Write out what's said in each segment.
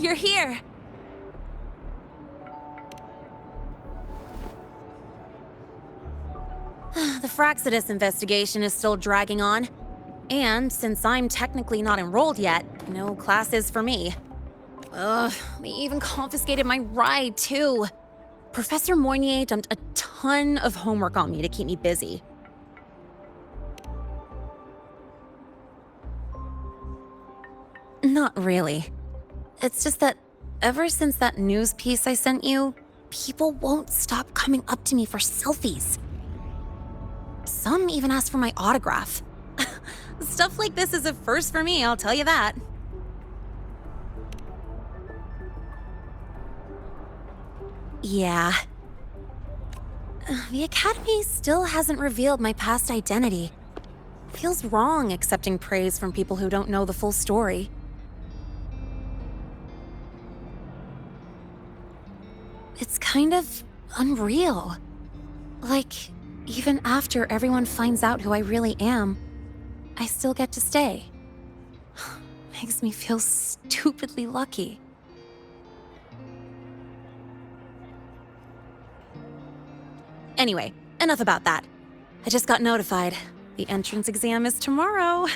you're here. The Fraxidus investigation is still dragging on. And since I'm technically not enrolled yet, no classes for me. Ugh, they even confiscated my ride, too. Professor Moynier dumped a ton of homework on me to keep me busy. Not really. It's just that ever since that news piece I sent you, people won't stop coming up to me for selfies. Some even ask for my autograph. Stuff like this is a first for me, I'll tell you that. Yeah. The Academy still hasn't revealed my past identity. Feels wrong accepting praise from people who don't know the full story. It's kind of unreal. Like, even after everyone finds out who I really am, I still get to stay. Makes me feel stupidly lucky. Anyway, enough about that. I just got notified. The entrance exam is tomorrow.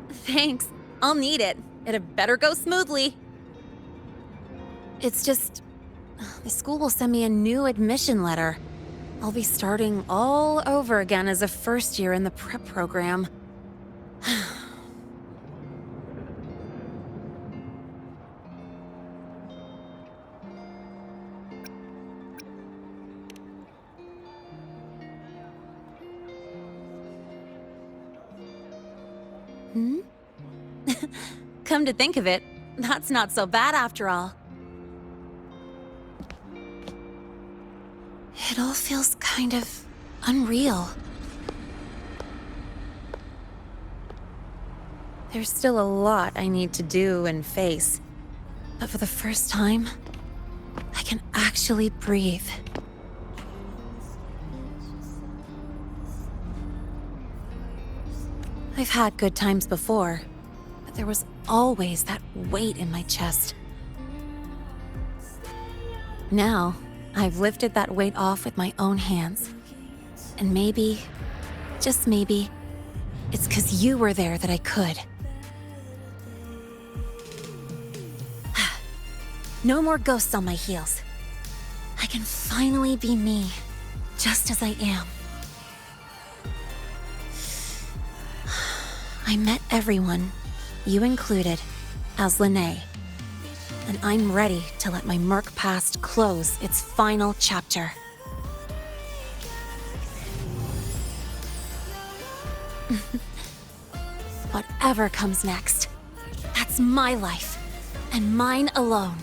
Thanks. I'll need it. It had better go smoothly. It's just, the school will send me a new admission letter. I'll be starting all over again as a first year in the prep program. Hmm? Come to think of it, that's not so bad after all. It all feels kind of unreal. There's still a lot I need to do and face, but for the first time, I can actually breathe. I've had good times before, but there was always that weight in my chest. Now, I've lifted that weight off with my own hands. And maybe, just maybe, it's 'cause you were there that I could. No more ghosts on my heels. I can finally be me, just as I am. I met everyone, you included, as Lene. And I'm ready to let my Merc past close its final chapter. Whatever comes next, that's my life, and mine alone.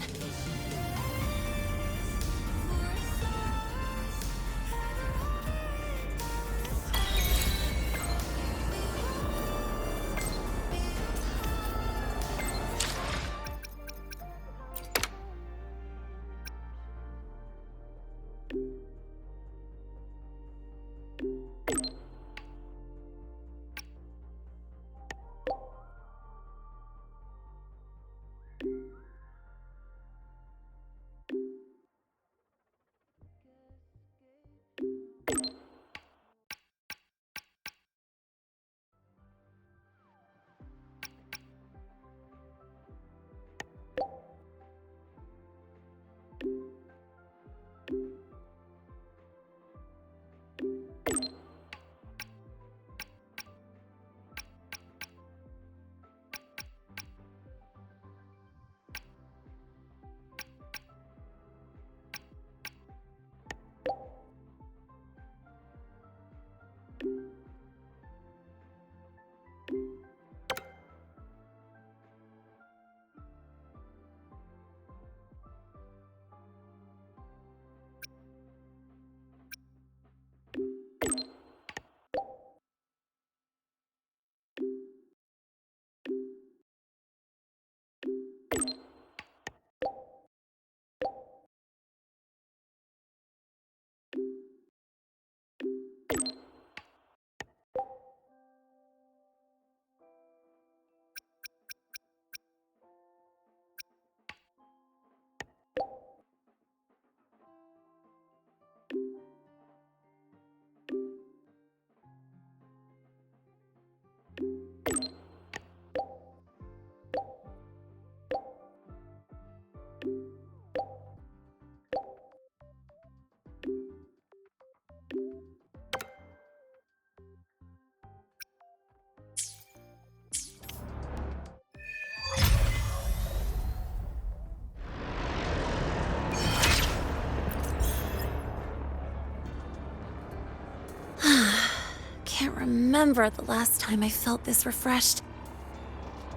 remember the last time I felt this refreshed.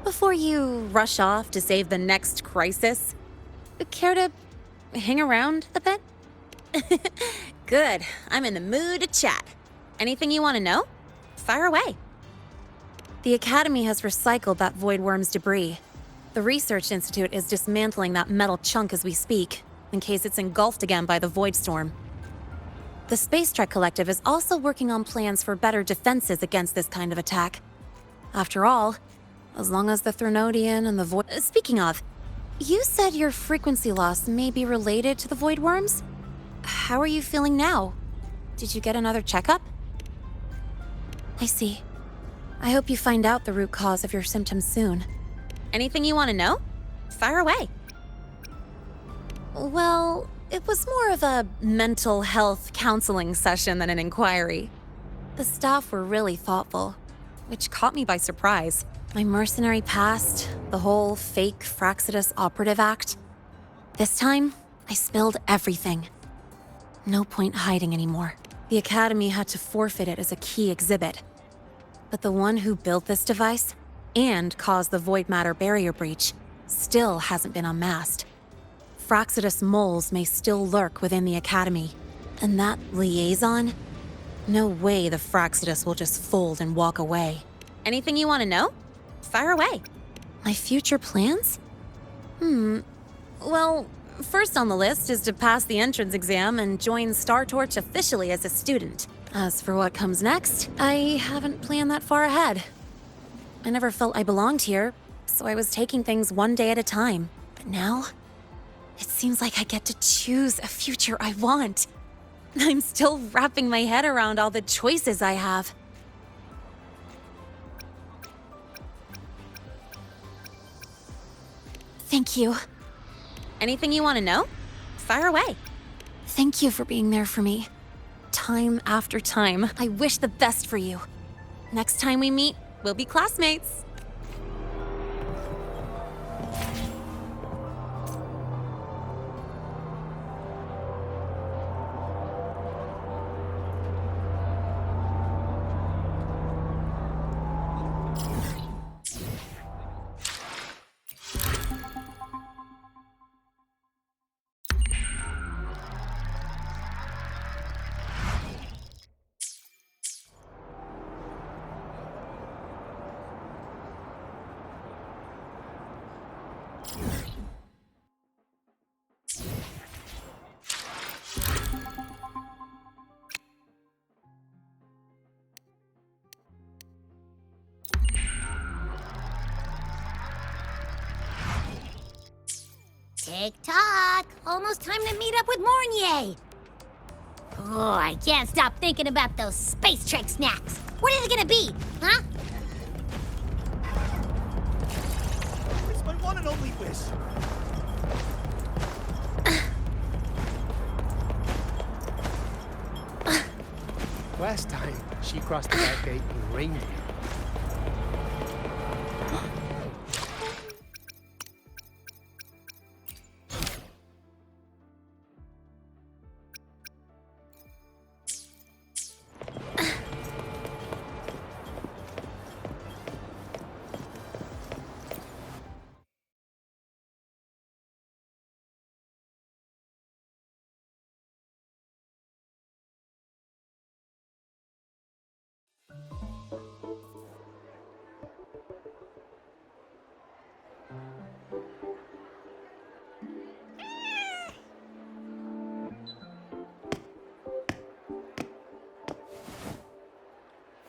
Before you rush off to save the next crisis, care to hang around a bit? Good. I'm in the mood to chat. Anything you want to know? Fire away. The Academy has recycled that Void Worm's debris. The Research Institute is dismantling that metal chunk as we speak, in case it's engulfed again by the Void Storm. The Space Trek Collective is also working on plans for better defenses against this kind of attack. After all, as long as the Threnodian and the Void... Speaking of, you said your frequency loss may be related to the Void Worms? How are you feeling now? Did you get another checkup? I see. I hope you find out the root cause of your symptoms soon. Anything you want to know? Fire away. Well, it was more of a mental health counseling session than an inquiry. The staff were really thoughtful, which caught me by surprise. My mercenary past, the whole fake Fraxidus operative act. This time, I spilled everything. No point hiding anymore. The Academy had to forfeit it as a key exhibit. But the one who built this device, and caused the void matter barrier breach, still hasn't been unmasked. Fraxidus moles may still lurk within the Academy. And that liaison? No way the Fraxidus will just fold and walk away. Anything you want to know? Fire away. My future plans? Well, first on the list is to pass the entrance exam and join Star Torch officially as a student. As for what comes next, I haven't planned that far ahead. I never felt I belonged here, so I was taking things one day at a time. But now, it seems like I get to choose a future I want. I'm still wrapping my head around all the choices I have. Thank you. Anything you want to know? Fire away. Thank you for being there for me. Time after time, I wish the best for you. Next time we meet, we'll be classmates. Tick-tock! Almost time to meet up with Mornier! Oh, I can't stop thinking about those Space Trek snacks! What is it gonna be, huh? It's my one and only wish. Last time, she crossed the back gate in reindeer.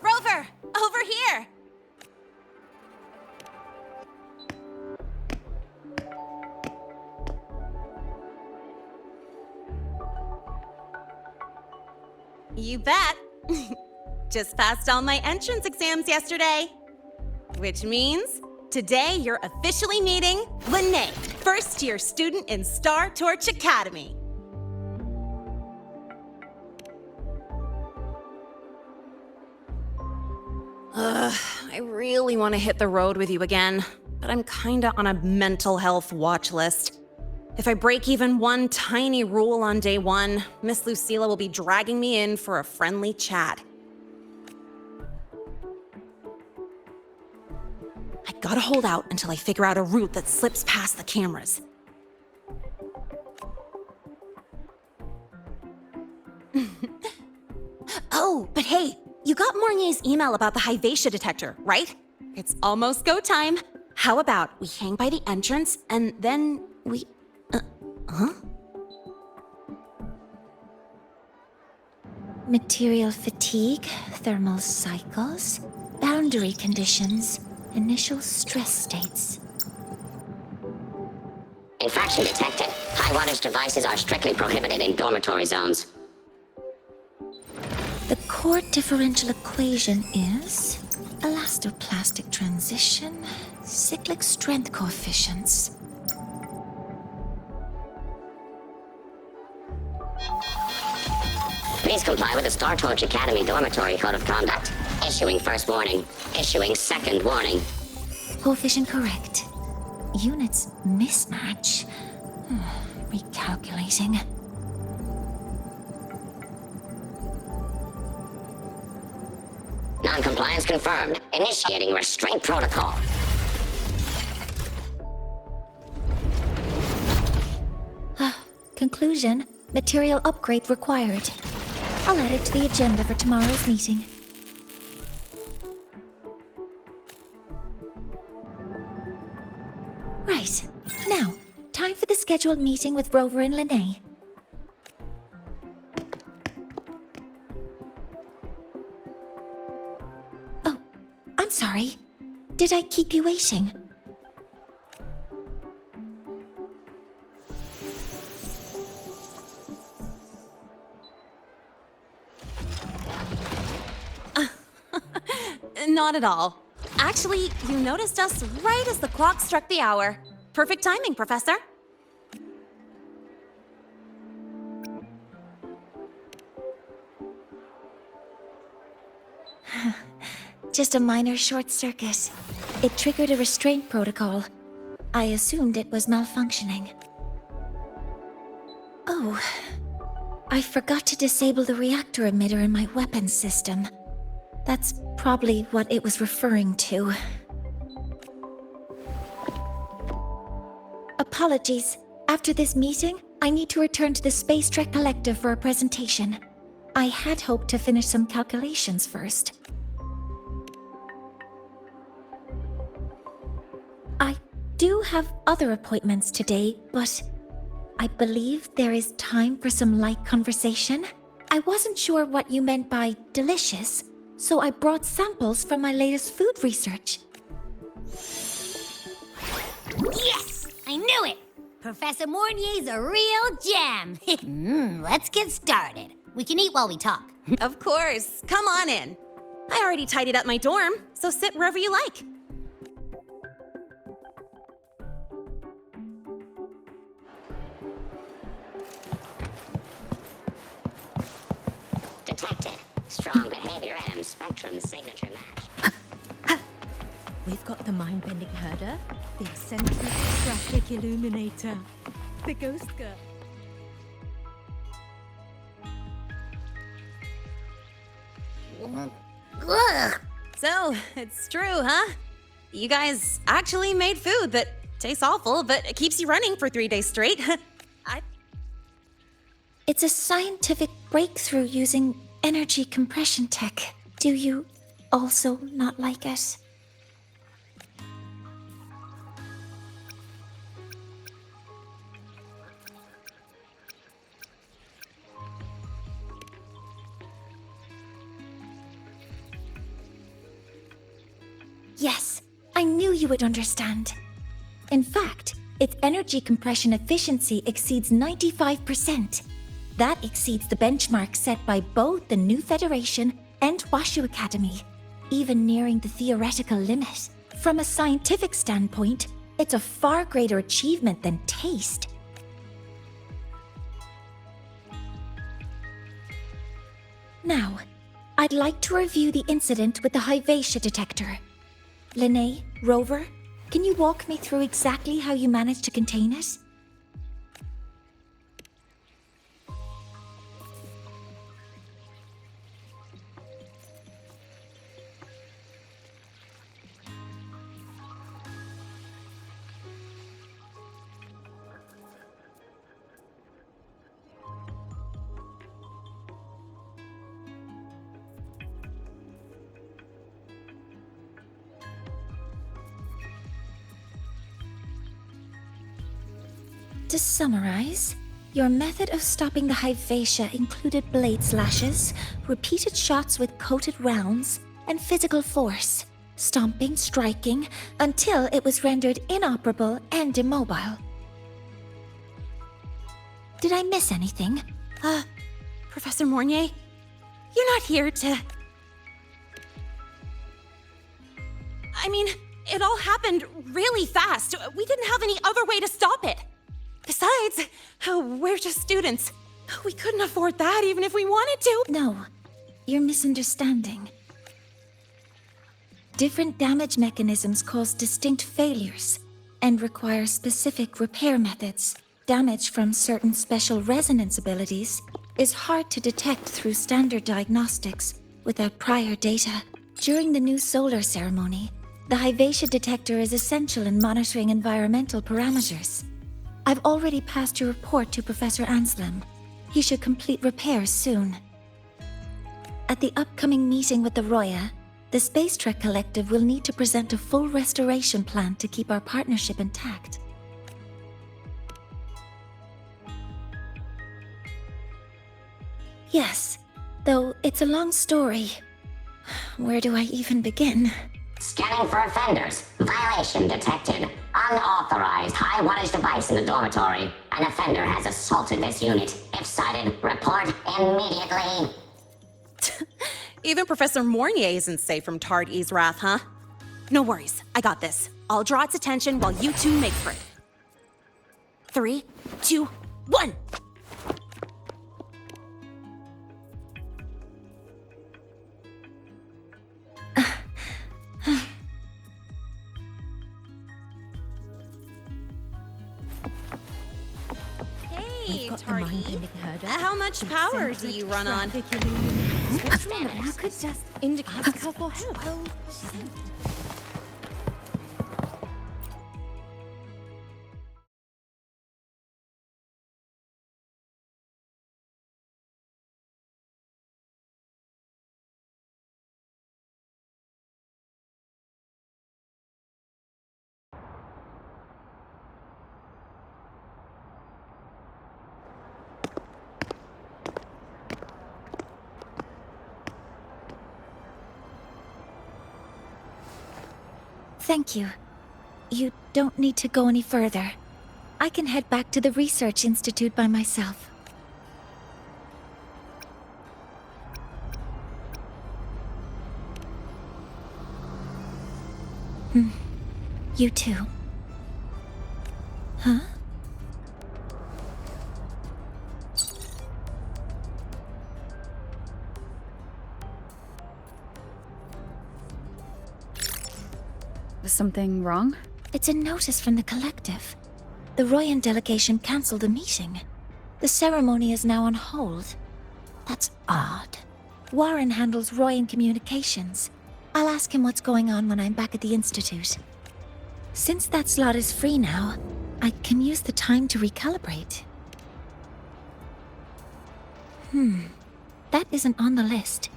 Rover, over here! You bet. Just passed all my entrance exams yesterday. Which means today you're officially meeting Lene, first-year student in Star Torch Academy. I really want to hit the road with you again, but I'm kinda on a mental health watch list. If I break even one tiny rule on day one, Miss Lucilla will be dragging me in for a friendly chat. gotta hold out until I figure out a route that slips past the cameras. Oh, but hey, you got Mornier's email about the Hyvatia detector, right? It's almost go time. How about we hang by the entrance and then we... huh? Material fatigue, thermal cycles, boundary conditions, initial stress states. Infraction detected. High wattage devices are strictly prohibited in dormitory zones. The core differential equation is elastoplastic transition, cyclic strength coefficients. Please comply with the Star Torch Academy Dormitory Code of Conduct. Issuing first warning. Issuing second warning. Coefficient correct. Units mismatch. Recalculating. Non-compliance confirmed. Initiating restraint protocol. Conclusion, material upgrade required. I'll add it to the agenda for tomorrow's meeting. Right. Now, time for the scheduled meeting with Rover and Lene. Oh, I'm sorry. Did I keep you waiting? Not at all. Actually, you noticed us right as the clock struck the hour. Perfect timing, Professor. Just a minor short circuit. It triggered a restraint protocol. I assumed it was malfunctioning. Oh, I forgot to disable the reactor emitter in my weapons system. That's probably what it was referring to. Apologies. After this meeting, I need to return to the Space Trek Collective for a presentation. I had hoped to finish some calculations first. I do have other appointments today, but I believe there is time for some light conversation. I wasn't sure what you meant by delicious, so I brought samples from my latest food research. Yes! I knew it! Professor Mornier's a real gem. Let's get started. We can eat while we talk. Of course. Come on in. I already tidied up my dorm, so sit wherever you like. Detected. Strong behavior and spectrum signature match. We've got the mind-bending herder, the eccentric graphic illuminator, the ghost girl. Ugh! So, it's true, huh? You guys actually made food that tastes awful, but it keeps you running for 3 days straight. It's a scientific breakthrough using energy compression tech. Do you also not like it? Yes, I knew you would understand. In fact, its energy compression efficiency exceeds 95%. That exceeds the benchmark set by both the New Federation and Washu Academy, even nearing the theoretical limit. From a scientific standpoint, it's a far greater achievement than taste. Now, I'd like to review the incident with the Hyvatia detector. Lene, Rover, can you walk me through exactly how you managed to contain it? To summarize, your method of stopping the Hyvatia included blade slashes, repeated shots with coated rounds, and physical force, stomping, striking, until it was rendered inoperable and immobile. Did I miss anything? Professor Mornier, you're not here to... I mean, it all happened really fast. We didn't have any other way to stop it. Besides, we're just students. We couldn't afford that even if we wanted to. No, you're misunderstanding. Different damage mechanisms cause distinct failures and require specific repair methods. Damage from certain special resonance abilities is hard to detect through standard diagnostics without prior data. During the new solar ceremony, the Hyvatia detector is essential in monitoring environmental parameters. I've already passed your report to Professor Anselm. He should complete repairs soon. At the upcoming meeting with the Roya, the Space Trek Collective will need to present a full restoration plan to keep our partnership intact. Yes, though it's a long story. Where do I even begin? Scanning for offenders. Violation detected. Unauthorized high wattage device in the dormitory. An offender has assaulted this unit. If sighted, report immediately. Even Professor Mornier isn't safe from Tard E's wrath, huh? No worries, I got this. I'll draw its attention while you two make for it. 3, 2, 1! Hey, Got the Tardy. mind-bending herder. How much The power do eccentric you run on? traffic illuminator. You could just indicate a couple help. Thank you. You don't need to go any further. I can head back to the Research Institute by myself. You too. Huh? Is something wrong? It's a notice from the collective. The Royan delegation cancelled the meeting. The ceremony is now on hold. That's odd. Warren handles Royan communications. I'll ask him what's going on when I'm back at the Institute. Since that slot is free now, I can use the time to recalibrate. That isn't on the list.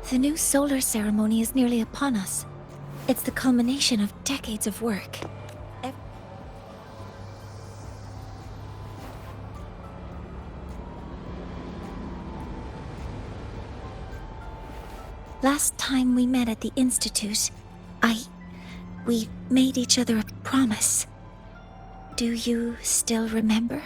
The new solar ceremony is nearly upon us. It's the culmination of decades of work. Last time we met at the Institute, we made each other a promise. Do you still remember?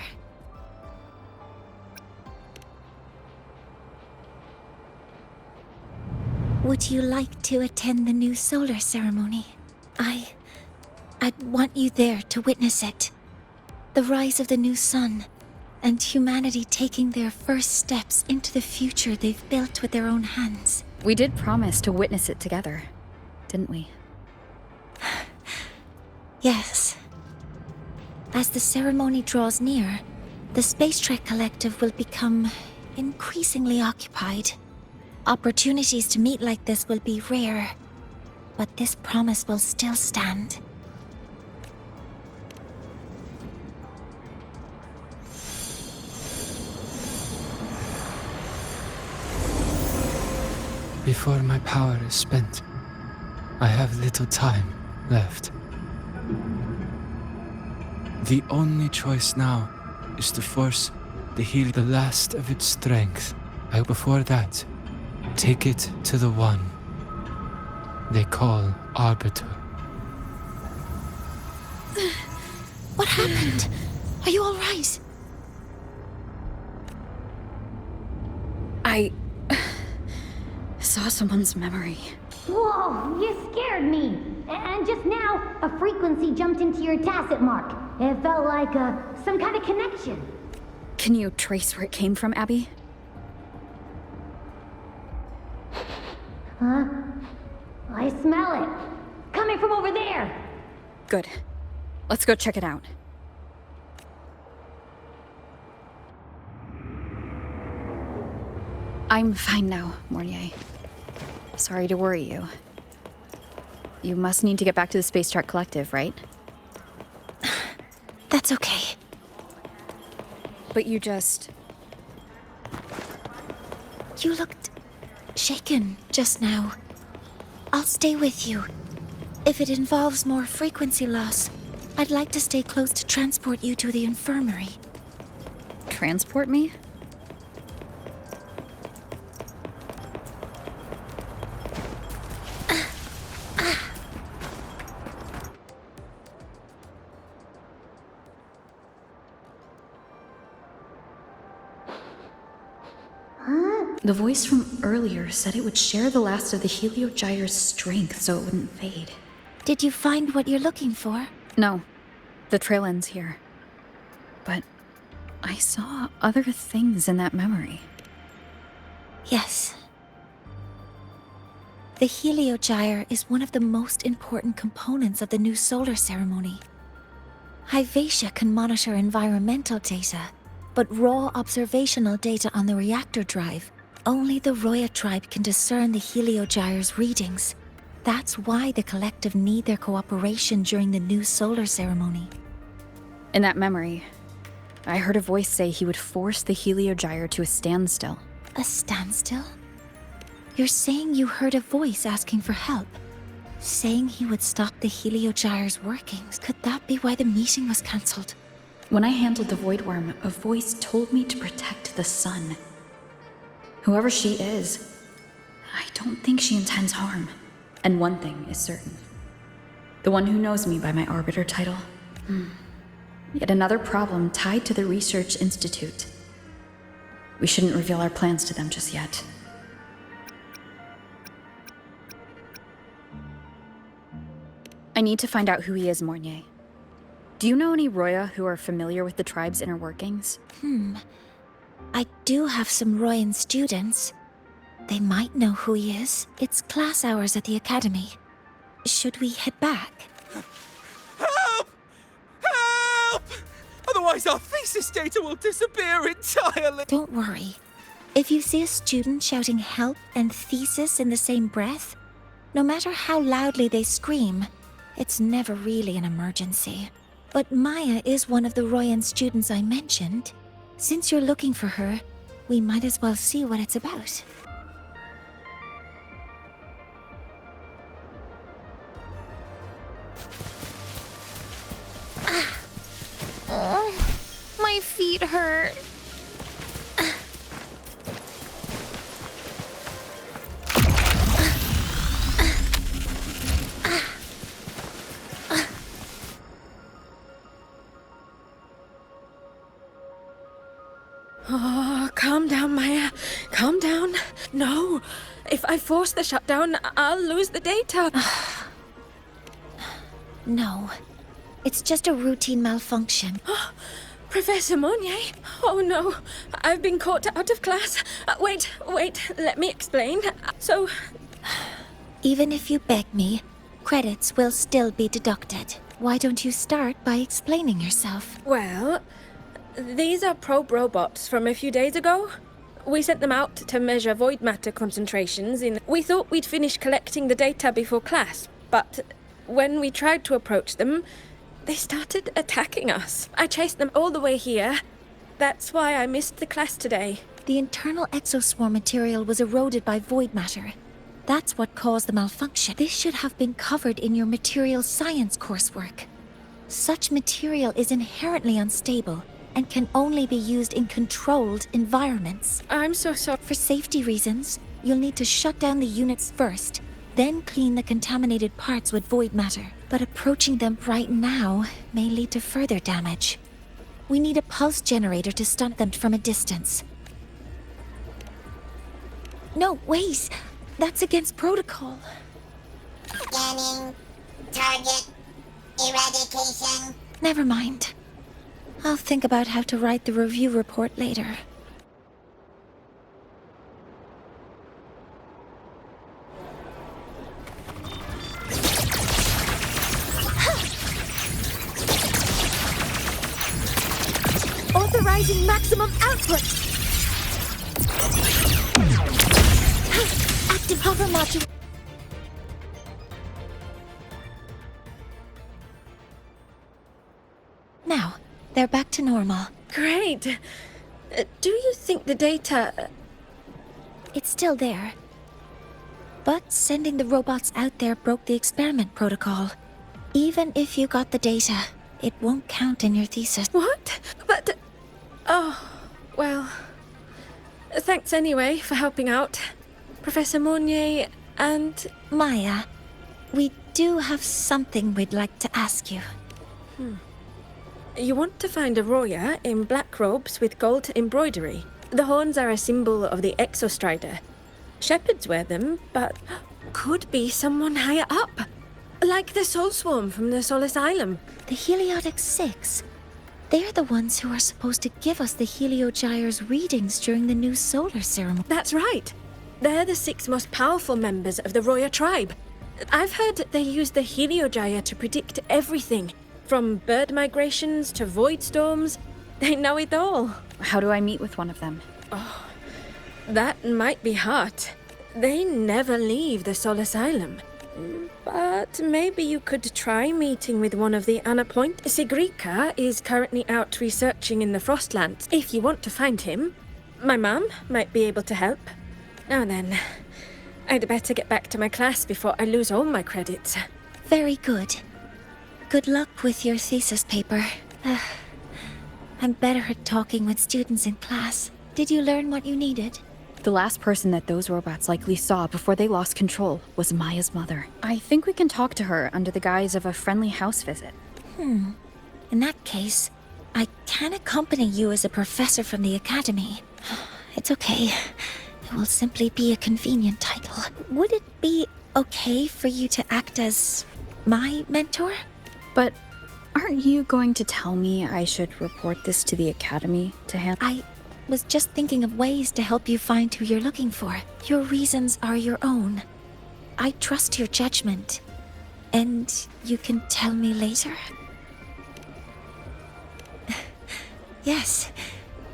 Would you like to attend the new solar ceremony? I'd want you there to witness it. The rise of the new sun, and humanity taking their first steps into the future they've built with their own hands. We did promise to witness it together, didn't we? Yes. As the ceremony draws near, the Space Trek Collective will become increasingly occupied. Opportunities to meet like this will be rare, but this promise will still stand. before my power is spent. I have little time left. The only choice now is to force the heal the last of its strength. Before that, take it to the one they call Arbiter. What happened? Are you all right? I saw someone's memory. Whoa, you scared me. And just now, a frequency jumped into your tacit mark. It felt like some kind of connection. Can you trace where it came from, Abby? Huh? I smell it. Coming from over there. Good. Let's go check it out. I'm fine now, Mornier. Sorry to worry you. You must need to get back to the Space Trek Collective, right? That's okay. But you just... You looked shaken just now. I'll stay with you. If it involves more frequency loss, I'd like to stay close to transport you to the infirmary. transport me? The voice from earlier said it would share the last of the Heliogyre's strength so it wouldn't fade. Did you find what you're looking for? No, the trail ends here. But I saw other things in that memory. Yes. The Heliogyre is one of the most important components of the new solar ceremony. Hyvatia can monitor environmental data, but raw observational data on the reactor drive, only the Roya tribe can discern the Heliogyre's readings. That's why the collective need their cooperation during the new solar ceremony. In that memory, I heard a voice say he would force the Heliogyre to a standstill. A standstill? You're saying you heard a voice asking for help? Saying he would stop the Heliogyre's workings? Could that be why the meeting was cancelled? When I handled the Void Worm, a voice told me to protect the sun. Whoever she is, I don't think she intends harm. And one thing is certain. The one who knows me by my Arbiter title. Yet another problem tied to the Research Institute. We shouldn't reveal our plans to them just yet. I need to find out who he is, Mornier. Do you know any Roya who are familiar with the tribe's inner workings? I do have some Royan students. They might know who he is. It's class hours at the academy. Should we head back? Help! Help! Otherwise our thesis data will disappear entirely! Don't worry. If you see a student shouting help and thesis in the same breath, no matter how loudly they scream, it's never really an emergency. But Maya is one of the Royan students I mentioned. Since you're looking for her, we might as well see what it's about. My feet hurt. Oh, calm down, Maya. Calm down. No. If I force the shutdown, I'll lose the data. No. It's just a routine malfunction. Professor Monnier? Oh no. I've been caught out of class. Wait. Let me explain. So... Even if you beg me, credits will still be deducted. Why don't you start by explaining yourself? Well... These are probe robots from a few days ago. We sent them out to measure void matter concentrations in... We thought we'd finish collecting the data before class, but when we tried to approach them, they started attacking us. I chased them all the way here. That's why I missed the class today. The internal exoswarm material was eroded by void matter. That's what caused the malfunction. This should have been covered in your material science coursework. Such material is inherently unstable and can only be used in controlled environments. I'm so sorry. For safety reasons, you'll need to shut down the units first, then clean the contaminated parts with void matter. But approaching them right now may lead to further damage. We need a pulse generator to stun them from a distance. No, wait! That's against protocol. Scanning. Target. Eradication. Never mind. I'll think about how to write the review report later. Authorizing maximum output! Active hover module. Now, they're back to normal. Great. Do you think the data... It's still there. But sending the robots out there broke the experiment protocol. Even if you got the data, it won't count in your thesis. What? But... Oh, well... Thanks anyway for helping out. Professor Mournier and... Maya, we do have something we'd like to ask you. You want to find a Roya in black robes with gold embroidery. The horns are a symbol of the Exostrider. Shepherds wear them, but could be someone higher up. Like the Soul Swarm from the Soul Asylum. The Heliotic Six. They're the ones who are supposed to give us the Heliogyre's readings during the new solar ceremony. That's right. They're the 6 most powerful members of the Roya tribe. I've heard they use the Heliogyre to predict everything. From bird migrations to void storms. They know it all. How do I meet with one of them? That might be hard. They never leave the Soul Asylum. But maybe you could try meeting with one of the Anapoint. Sigrika is currently out researching in the Frostlands. If you want to find him, my mum might be able to help. Now then, I'd better get back to my class before I lose all my credits. Very good. Good luck with your thesis paper. I'm better at talking with students in class. Did you learn what you needed? The last person that those robots likely saw before they lost control was Maya's mother. I think we can talk to her under the guise of a friendly house visit. In that case, I can accompany you as a professor from the academy. It's okay. It will simply be a convenient title. Would it be okay for you to act as my mentor? But aren't you going to tell me I should report this to the academy to handle? I was just thinking of ways to help you find who you're looking for. Your reasons are your own. I trust your judgment. And you can tell me later? Yes.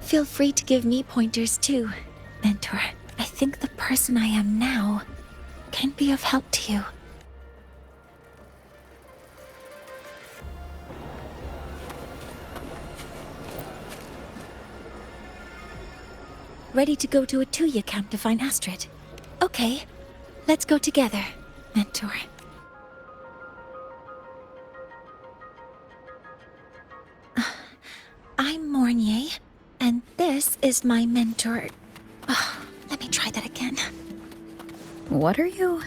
Feel free to give me pointers too, mentor. I think the person I am now can be of help to you. Ready to go to a Tuya camp to find Astrid? Okay, let's go together, mentor. I'm Mournier, and this is my mentor. Let me try that again. What are you?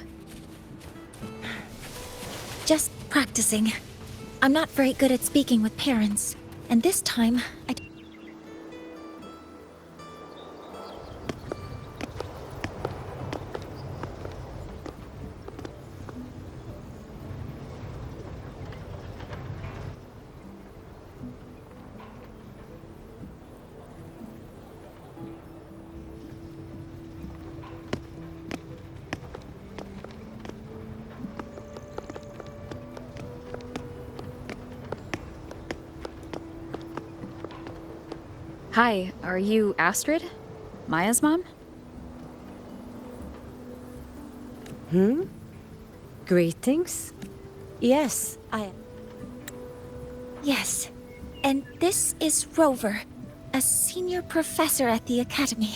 Just practicing. I'm not very good at speaking with parents, and this time Hi, are you Astrid? Maya's mom? Greetings. Yes, I am. Yes, and this is Rover, a senior professor at the academy.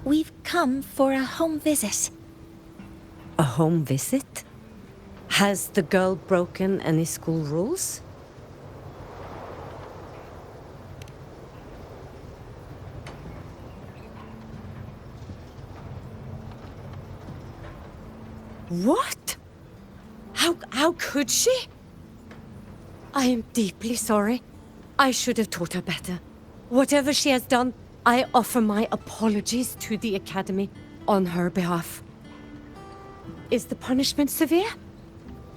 We've come for a home visit. A home visit? Has the girl broken any school rules? What? How could she? I am deeply sorry. I should have taught her better. Whatever she has done, I offer my apologies to the Academy on her behalf. Is the punishment severe?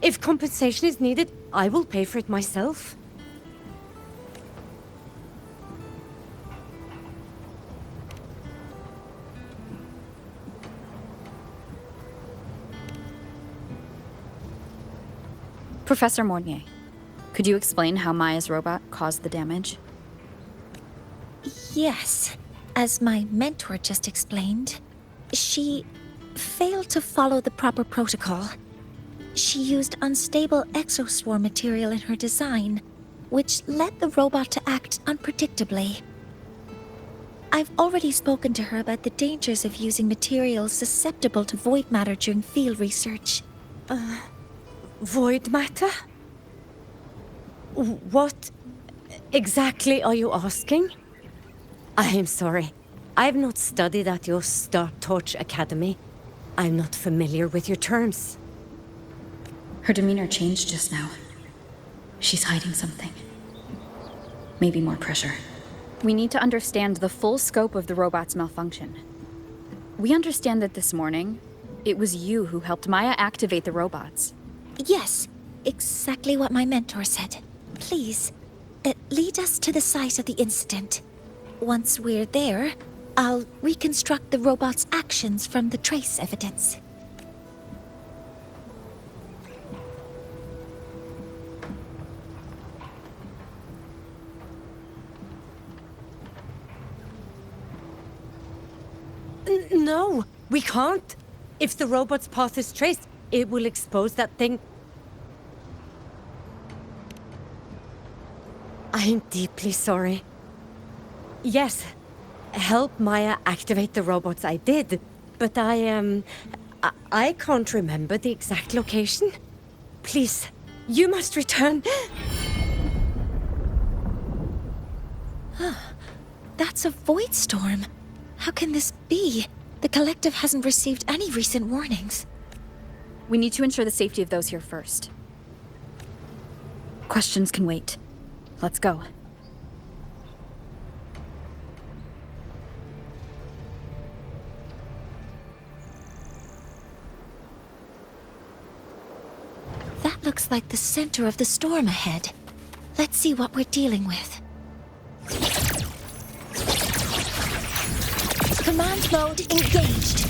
If compensation is needed, I will pay for it myself. Professor Mornier, could you explain how Maya's robot caused the damage? Yes, as my mentor just explained, she failed to follow the proper protocol. She used unstable exoswarm material in her design, which led the robot to act unpredictably. I've already spoken to her about the dangers of using materials susceptible to void matter during field research. Void matter? What exactly are you asking? I am sorry. I have not studied at your Star Torch Academy. I'm not familiar with your terms. Her demeanor changed just now. She's hiding something. Maybe more pressure. We need to understand the full scope of the robot's malfunction. We understand that this morning, it was you who helped Maya activate the robots. Yes, exactly what my mentor said. Please, lead us to the site of the incident. Once we're there, I'll reconstruct the robot's actions from the trace evidence. No, we can't. If the robot's path is traced, it will expose that thing. I am deeply sorry. Yes, help Maya activate the robots I did, but I can't remember the exact location. Please, you must return. That's a void storm. How can this be? The Collective hasn't received any recent warnings. We need to ensure the safety of those here first. Questions can wait. Let's go. That looks like the center of the storm ahead. Let's see what we're dealing with. Command mode engaged.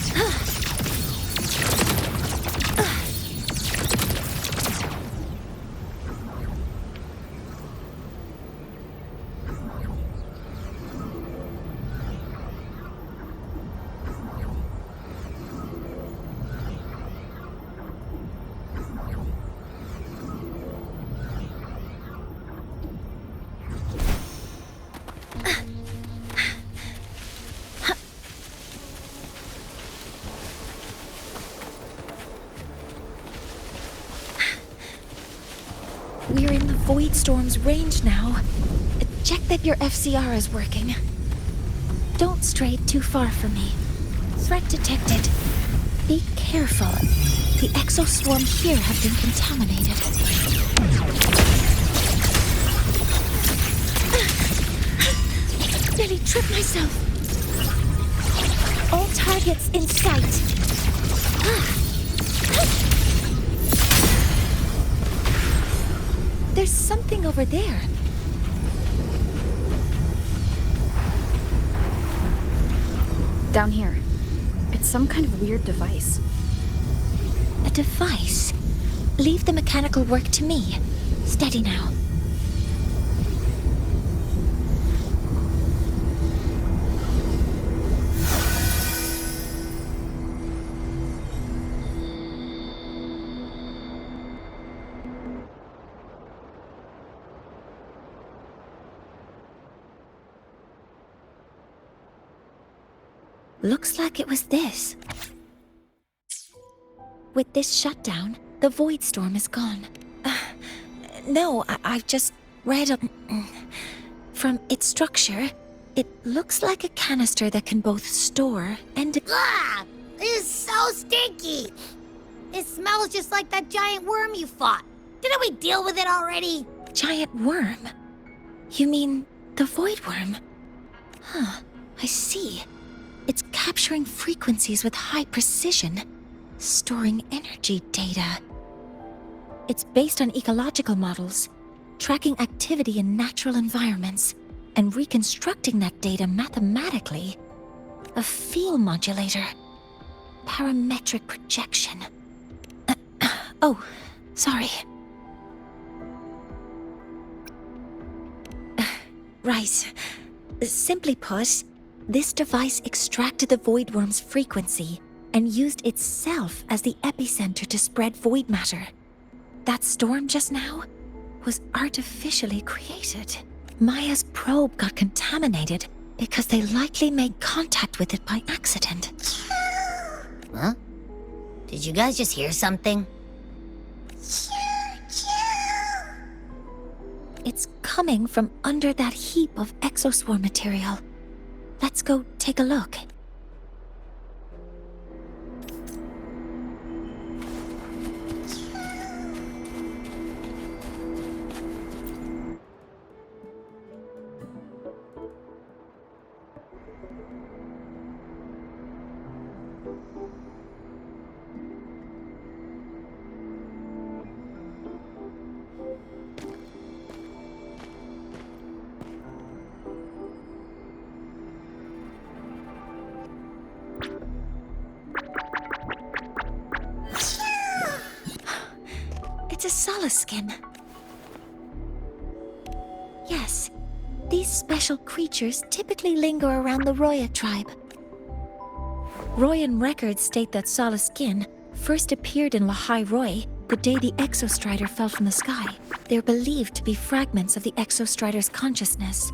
We're in the Void Storm's range now. Check that your FCR is working. Don't stray too far from me. Threat detected. Be careful. The exoswarm here have been contaminated. Nearly tripped myself. All targets in sight. There's something over there. Down here. It's some kind of weird device. A device? Leave the mechanical work to me. Steady now. Looks like it was this. With this shutdown, the void storm is gone. No, I've just read up. From its structure, it looks like a canister that can both store and... Ah! This is so stinky! It smells just like that giant worm you fought. Didn't we deal with it already? Giant worm? You mean the void worm? Huh, I see. It's capturing frequencies with high precision, storing energy data. It's based on ecological models, tracking activity in natural environments, and reconstructing that data mathematically. A field modulator. Parametric projection. Oh, sorry. Right. Simply put, this device extracted the void worm's frequency and used itself as the epicenter to spread void matter. That storm just now was artificially created. Maya's probe got contaminated because they likely made contact with it by accident. Huh? Did you guys just hear something? It's coming from under that heap of exoswarm material. Let's go take a look. It's a Solaskin. Yes, these special creatures typically linger around the Roya tribe. Royan records state that Solaskin first appeared in Lahai Roy the day the Exostrider fell from the sky. They're believed to be fragments of the Exostrider's consciousness.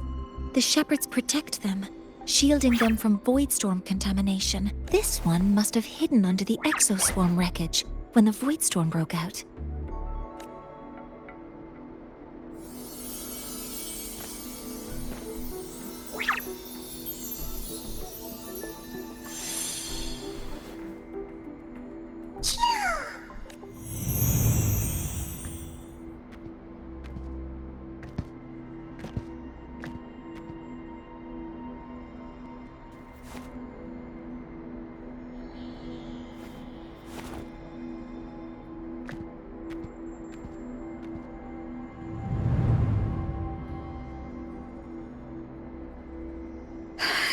The shepherds protect them, shielding them from Voidstorm contamination. This one must have hidden under the Exoswarm wreckage when the Voidstorm broke out.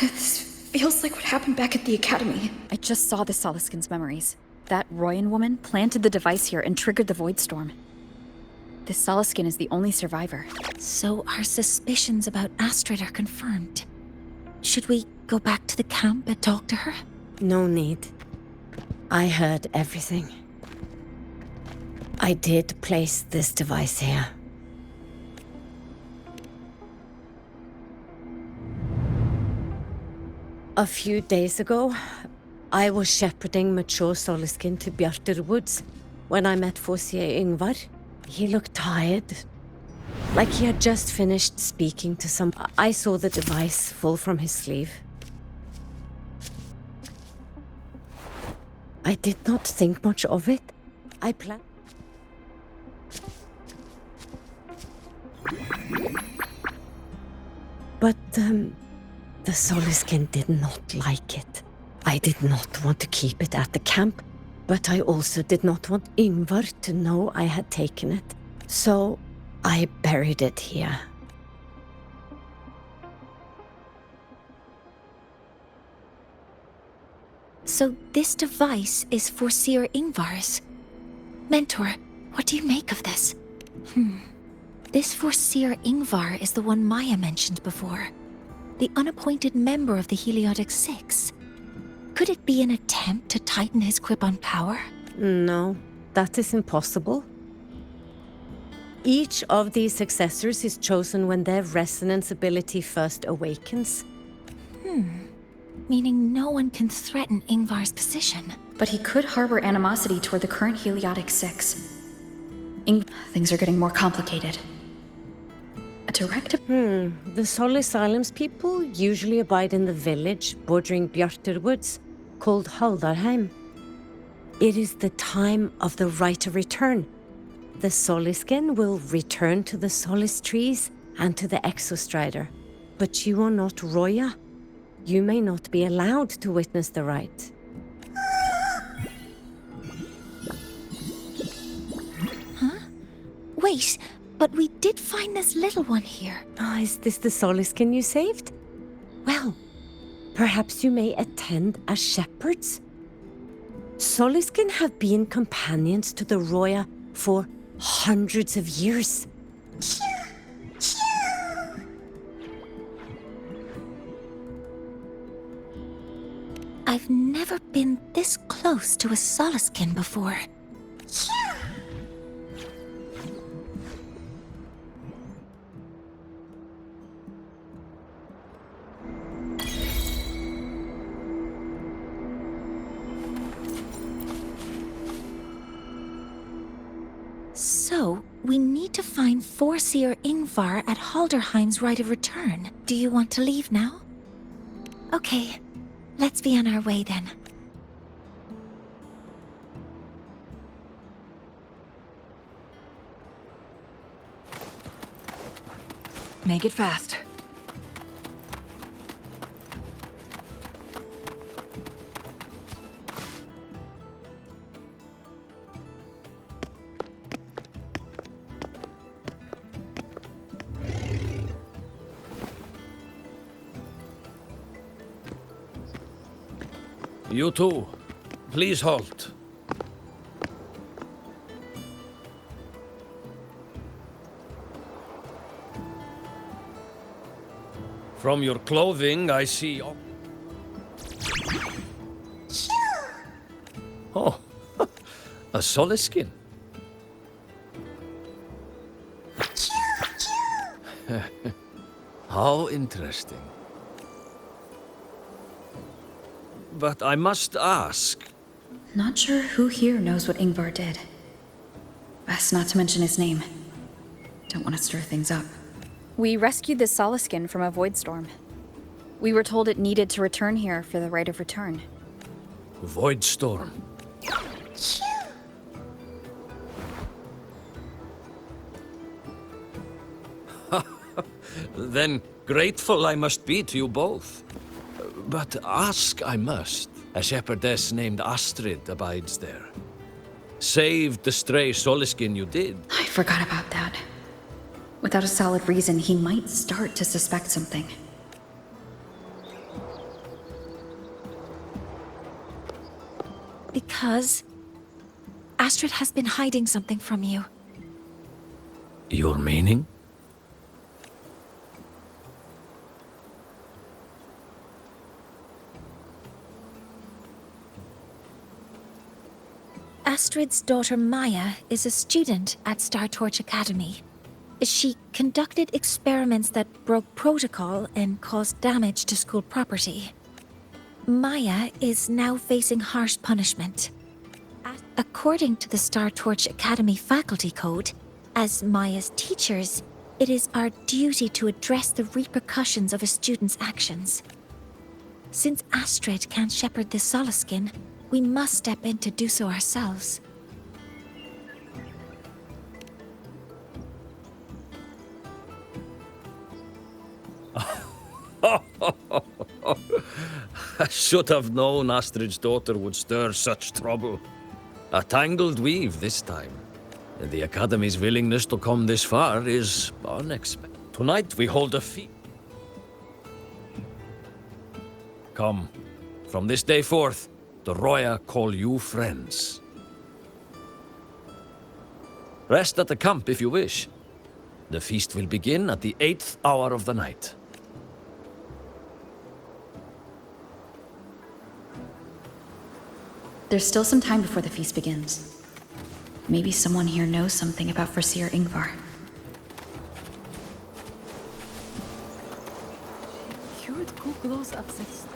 This feels like what happened back at the academy. I just saw the Solaskin's memories. That Royan woman planted the device here and triggered the void storm. This Solaskin is the only survivor. So our suspicions about Astrid are confirmed. Should we go back to the camp and talk to her? No need. I heard everything. I did place this device here. A few days ago, I was shepherding mature Solaskin to Bjartur Woods when I met Fossier Yngvar. He looked tired, like he had just finished speaking to some... I saw the device fall from his sleeve. I did not think much of it. I planned... But, the Solaskin did not like it. I did not want to keep it at the camp, but I also did not want Yngvar to know I had taken it. So, I buried it here. So this device is Foreseer Yngvar's. Mentor, what do you make of this? This Foreseer Yngvar is the one Maya mentioned before. The unappointed member of the Heliotic Six. Could it be an attempt to tighten his grip on power? No, that is impossible. Each of these successors is chosen when their resonance ability first awakens. meaning no one can threaten Ingvar's position. But he could harbor animosity toward the current Heliotic Six. Things are getting more complicated. A direct... The Solis Islands people usually abide in the village bordering Bjartur Woods, called Haldarheim. It is the time of the right of return. The Soliskin will return to the Solis trees and to the Exostrider. But you are not Roya. You may not be allowed to witness the rite. Wait, but we did find this little one here. Is this the Soliskin you saved? Well, perhaps you may attend as shepherds? Soliskin have been companions to the Roya for hundreds of years. I've never been this close to a Soliskin before. So, we need to find Forseer Ingvar at Halderheim's Rite of Return. Do you want to leave now? Okay, let's be on our way then. Make it fast. You too. Please halt. From your clothing, I see... Oh, a Soliskin. How interesting. But I must ask... Not sure who here knows what Ingvar did. Best not to mention his name. Don't want to stir things up. We rescued the Soliskin from a void storm. We were told it needed to return here for the Rite of Return. Void storm. Then grateful I must be to you both. But ask I must. A shepherdess named Astrid abides there. Saved the stray Soliskin you did. I forgot about that. Without a solid reason, he might start to suspect something. Because Astrid has been hiding something from you. Your meaning? Astrid's daughter Maya is a student at Star Torch Academy. She conducted experiments that broke protocol and caused damage to school property. Maya is now facing harsh punishment. According to the Star Torch Academy faculty code, as Maya's teachers, it is our duty to address the repercussions of a student's actions. Since Astrid can't shepherd the Soliskin, we must step in to do so ourselves. I should have known Astrid's daughter would stir such trouble. A tangled weave this time. The Academy's willingness to come this far is unexpected. Tonight we hold a feast. Come, from this day forth, the Roya call you friends. Rest at the camp if you wish. The feast will begin at the 8th hour of the night. There's still some time before the feast begins. Maybe someone here knows something about Forseer Ingvar. Cute Google's obsessed.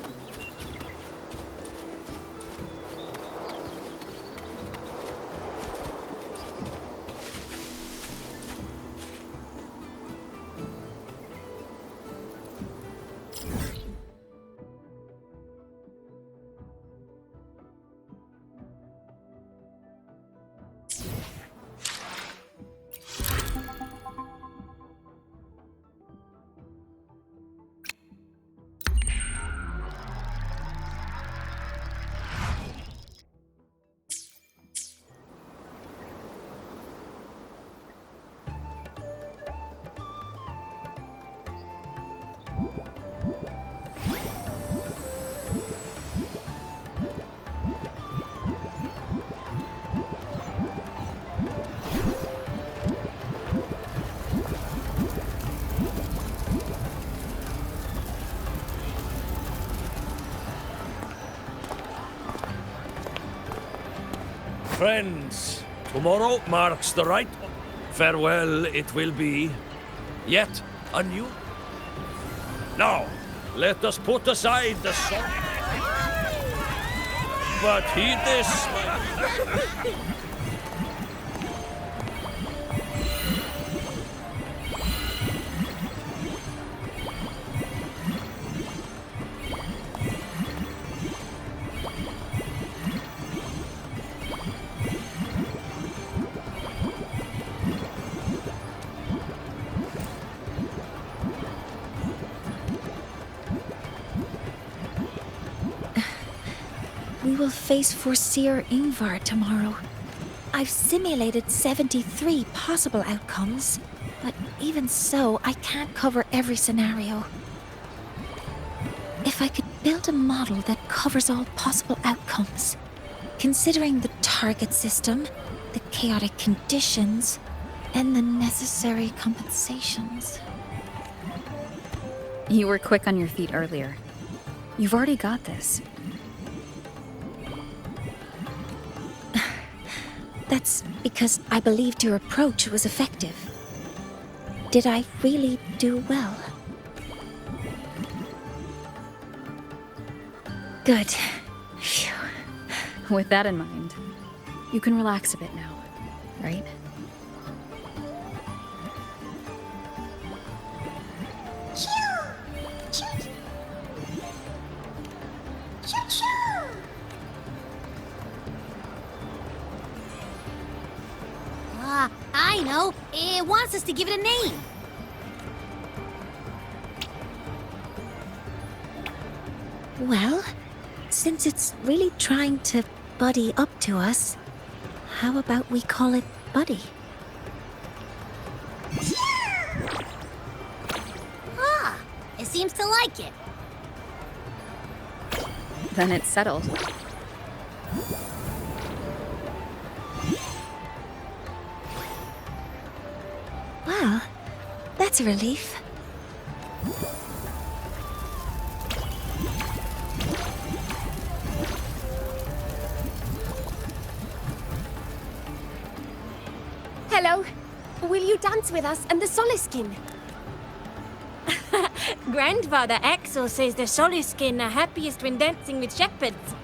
friends, tomorrow marks the right. Farewell it will be, yet anew. Now, let us put aside the sun. But heed this, my... We will face Forseer Ingvar tomorrow. I've simulated 73 possible outcomes, but even so, I can't cover every scenario. If I could build a model that covers all possible outcomes, considering the target system, the chaotic conditions, and the necessary compensations. You were quick on your feet earlier. You've already got this. That's because I believed your approach was effective. Did I really do well? Good. Phew. With that in mind, you can relax a bit now, right? I know. It wants us to give it a name. Well, since it's really trying to buddy up to us, how about we call it Buddy? Ah, it seems to like it. Then it's settled. Well, that's a relief. Hello. Will you dance with us and the Soliskin? Grandfather Axel says the Soliskin are happiest when dancing with shepherds.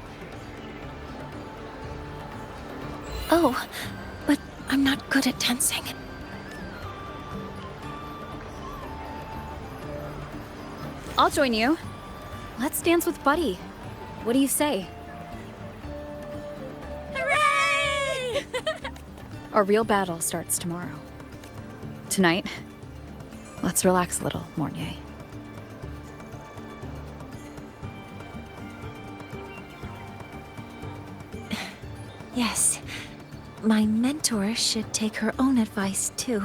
Oh, but I'm not good at dancing. I'll join you. Let's dance with Buddy. What do you say? Hooray! Our real battle starts tomorrow. Tonight, let's relax a little, Mornier. Yes. My mentor should take her own advice, too.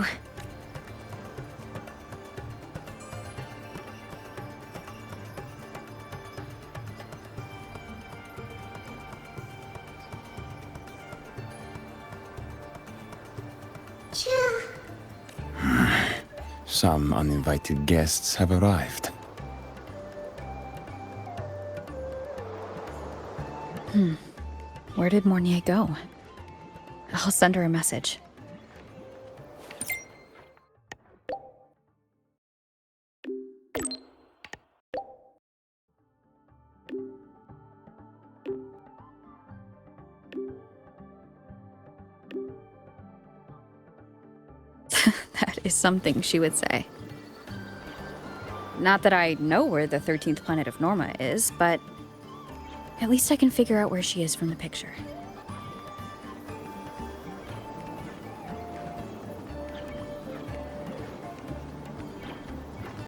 Some uninvited guests have arrived. Where did Mornier go? I'll send her a message. That is something she would say. Not that I know where the 13th planet of Norma is, but at least I can figure out where she is from the picture.